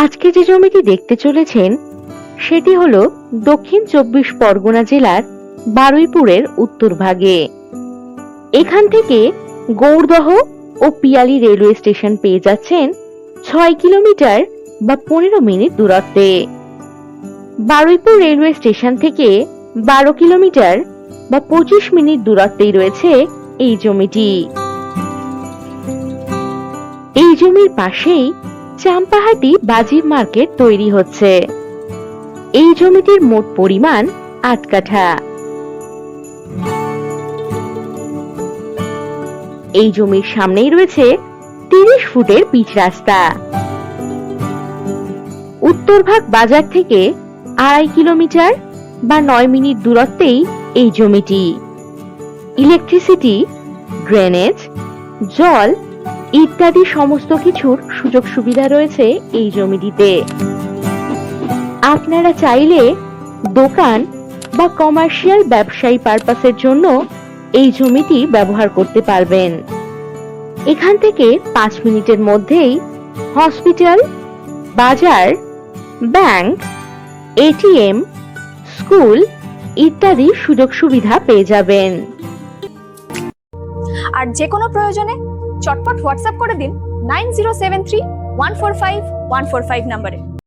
আজকে যে জমিটি দেখতে চলেছেন সেটি হলো দক্ষিণ 24 পরগনা জেলার বারুইপুরের উত্তর ভাগে। এখান থেকে গৌড়দহ ও পিয়ালি রেলওয়ে স্টেশন পেয়ে যাচ্ছেন 6 কিলোমিটার বা 15 মিনিট দূরত্বে। বারুইপুর রেলওয়ে স্টেশন থেকে 12 কিলোমিটার বা 25 মিনিট দূরত্বেই রয়েছে এই জমিটি। এই জমির পাশেই চাম্পাহাটি বাজির মার্কেট তৈরি হচ্ছে। এই জমিটির মোট পরিমাণ 8 কাঠা। এই জমির সামনেই রয়েছে 30 ফুটের পিচ রাস্তা। উত্তরভাগ বাজার থেকে 2.5 কিলোমিটার বা 9 মিনিট দূরত্বেই এই জমিটি। ইলেকট্রিসিটি, ড্রেনেজ, জল ইত্যাদি সমস্ত কিছুর সুযোগ সুবিধা রয়েছে এই জমিটিতে। আপনারা চাইলে দোকান বা কমার্শিয়াল ব্যবসায়ী পারপাসের জন্য এই জমিটি ব্যবহার করতে পারবেন। এখান থেকে 5 মিনিটের মধ্যেই হসপিটাল, বাজার, ব্যাংক, এটিএম, স্কুল ইত্যাদি সুযোগ সুবিধা পেয়ে যাবেন। আর যে কোনো প্রয়োজনে চটপট হোয়াটসঅ্যাপ করে দিন 9073145145 নম্বরে।